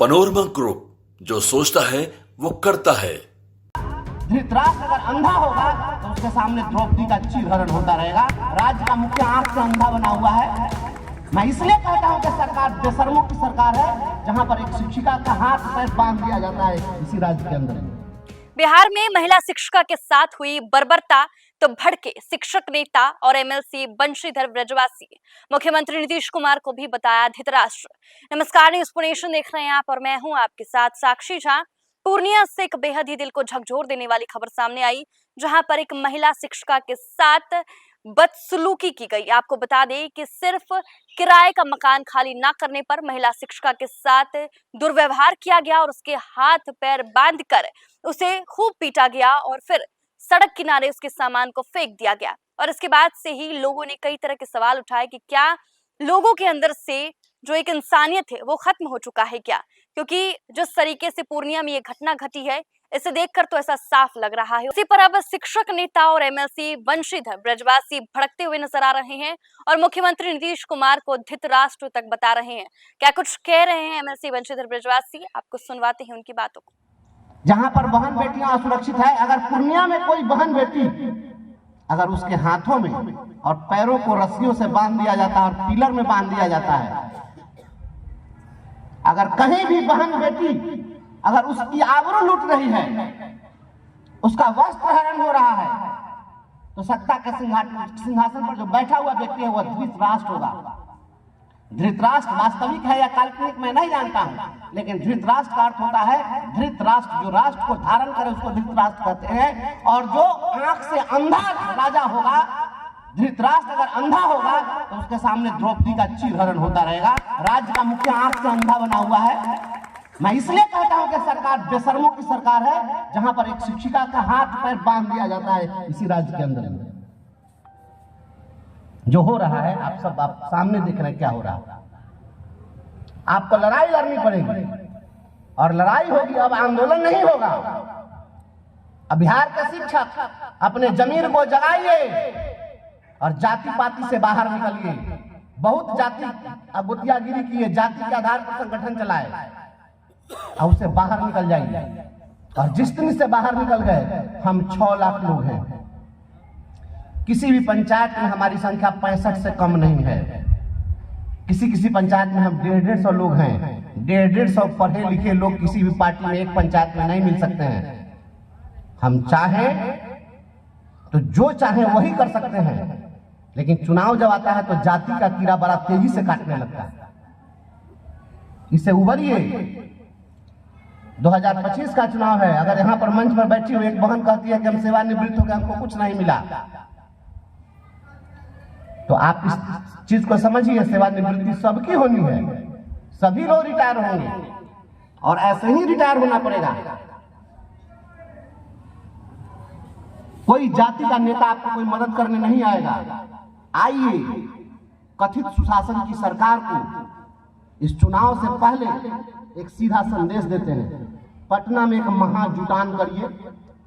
Panorama group, जो सोचता है वो करता है। धृतराष्ट्र अगर अंधा होगा तो उसके सामने द्रौपदी का चीरहरण होता रहेगा। राज्य का मुखिया आंख से अंधा बना हुआ है। मैं इसलिए कहता हूं कि सरकार बेशर्मों की सरकार है, जहां पर एक शिक्षिका का हाथ पैर बांध दिया जाता है इसी राज्य के अंदर। बिहार में महिला शिक्षिका के साथ हुई बर्बरता तो भड़के शिक्षक नेता और एमएलसी बंशीधर ब्रजवासी। मुख्यमंत्री नीतीश कुमार को भी बताया धृतराष्ट्र। नमस्कार, न्यूज़ नेशन देख रहे हैं आप और मैं हूं आपके साथ साक्षी झा। पूर्णिया से एक बेहद ही दिल को झकझोर देने वाली खबर सामने आई, जहां पर एक महिला शिक्षिका के साथ बदसलूकी की गई। आपको बता दें कि सिर्फ किराए का मकान खाली ना करने पर महिला शिक्षिका के साथ दुर्व्यवहार किया गया और उसके हाथ पैर बांधकर उसे खूब पीटा गया और फिर सड़क किनारे उसके सामान को फेंक दिया गया। और इसके बाद से ही लोगों ने कई तरह के सवाल उठाए कि क्या लोगों के अंदर से जो एक इंसानियत है वो खत्म हो चुका है क्या? क्योंकि जिस तरीके से पूर्णिया में ये घटना घटी है, इसे देखकर तो ऐसा साफ लग रहा है। इसी पर अब शिक्षक नेता और एमएलसी बंशीधर ब्रजवासी भड़कते हुए नजर आ रहे हैं और मुख्यमंत्री नीतीश कुमार को धृतराष्ट्र तक बता रहे हैं। क्या कुछ कह रहे हैं एमएलसी बंशीधर ब्रजवासी, आपको सुनवाते हैं उनकी बातों को। जहां पर बहन बेटियां असुरक्षित है, अगर पूर्णिया में कोई बहन बेटी अगर उसके हाथों में और पैरों को रस्सियों से बांध दिया जाता है और पिलर में बांध दिया जाता है, अगर कहीं भी बहन बेटी अगर उसकी आबरू लूट रही है, उसका वस्त्र हरण हो रहा है, तो सत्ता के सिंहासन पर जो बैठा हुआ व्यक्ति है वह धृतराष्ट्र होगा। धृतराष्ट्र वास्तविक है या काल्पनिक मैं नहीं जानता हूं, लेकिन धृतराष्ट्र का अर्थ होता है धृतराष्ट्र, जो राष्ट्र को धारण करे उसको धृतराष्ट्र कहते हैं। और जो आंख से अंधा राजा होगा, धृतराष्ट्र अगर अंधा होगा तो उसके सामने द्रौपदी का चीरहरण होता रहेगा। राज्य का मुखिया आंख से अंधा बना हुआ है। मैं इसलिए कहता हूं कि सरकार बेशर्मों की सरकार है, जहां पर एक शिक्षिका का हाथ पैर बांध दिया जाता है इसी राज्य के अंदर। जो हो रहा है आप सामने देख रहे हैं क्या हो रहा है। आपको लड़ाई लड़नी पड़ेगी और लड़ाई होगी, अब आंदोलन नहीं होगा। अब बिहार के शिक्षक अपने जमीर को जगाइए और जाति पाति से बाहर निकलिए। बहुत जाति अगुतियागिरी की है, जाति के आधार पर संगठन चलाए और उससे बाहर निकल जाइए। और जिस दिन से बाहर निकल गए, हम 6 लाख लोग हैं। किसी भी पंचायत में हमारी संख्या 65 से कम नहीं है। किसी पंचायत में हम 150 लोग हैं। 150 पढ़े लिखे लोग किसी भी पार्टी में एक पंचायत में नहीं मिल सकते हैं। हम चाहें तो जो चाहें वही कर सकते हैं, लेकिन चुनाव जब आता है तो जाति का कीड़ा बड़ा तेजी से काटने लगता है। इससे उबरिए। 2025 का चुनाव है। अगर यहाँ पर मंच पर बैठी हुई एक बहन कहती है कि हम सेवानिवृत्त हो गए, हमको कुछ नहीं मिला, तो आप इस चीज को समझिए, सेवानिवृत्ति सबकी होनी है। सभी लोग रिटायर होंगे और ऐसे ही रिटायर होना पड़ेगा। कोई जाति का नेता आपको कोई मदद करने नहीं आएगा। आइए, कथित सुशासन की सरकार को इस चुनाव से पहले एक सीधा संदेश देते हैं। पटना में एक महाजुटान करिए,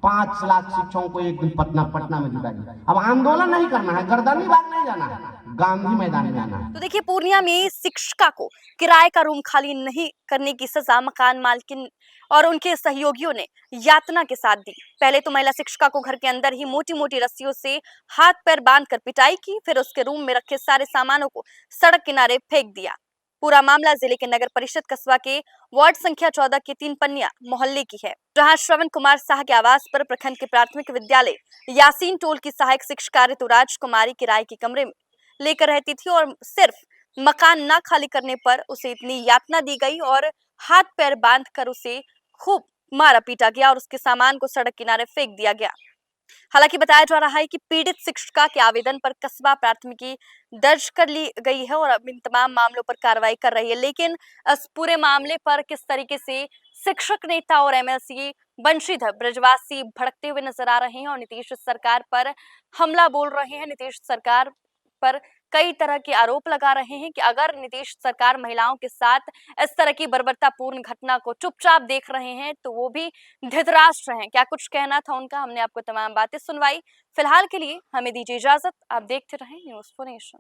5 लाख शिक्षकों को एक दिन पटना में जुटाइए। अब आंदोलन नहीं करना है, गर्दनी बाग नहीं जाना है, गांधी मैदान में जाना है। तो देखिए, पूर्णिया में शिक्षिका को किराए का रूम खाली नहीं करने की सजा मकान मालकिन और उनके सहयोगियों ने यातना के साथ दी। पहले तो महिला शिक्षिका को घर के अंदर ही मोटी मोटी रस्सियों से हाथ पैर बांधकर पिटाई की, फिर उसके रूम में रखे सारे सामानों को सड़क किनारे फेंक दिया। पूरा मामला जिले के नगर परिषद कस्बा के वार्ड संख्या 14 के 3 पन्निया मोहल्ले की है, जहां श्रवण कुमार शाह के आवास पर प्रखंड के प्राथमिक विद्यालय यासीन टोल की सहायक शिक्षिका ऋतुराज कुमारी किराए के कमरे में लेकर रहती थी और सिर्फ मकान ना खाली करने पर उसे इतनी यातना दी गई और हाथ पैर बांधकर उसे खूब मारा पीटा गया और उसके सामान को सड़क किनारे फेंक दिया गया। हालांकि बताया जा रहा है कि पीड़ित शिक्षिका के आवेदन पर कस्बा प्राथमिकी दर्ज कर ली गई है और अब इन तमाम मामलों पर कार्रवाई कर रही है। लेकिन इस पूरे मामले पर किस तरीके से शिक्षक नेता और एमएलसी बंशीधर ब्रजवासी भड़कते हुए नजर आ रहे हैं और नीतीश सरकार पर हमला बोल रहे हैं। नीतीश सरकार पर कई तरह के आरोप लगा रहे हैं कि अगर नीतीश सरकार महिलाओं के साथ इस तरह की बर्बरतापूर्ण घटना को चुपचाप देख रहे हैं तो वो भी धृतराष्ट्र हैं। क्या कुछ कहना था उनका, हमने आपको तमाम बातें सुनवाई। फिलहाल के लिए हमें दीजिए इजाजत। आप देखते रहें न्यूज़ नेशन।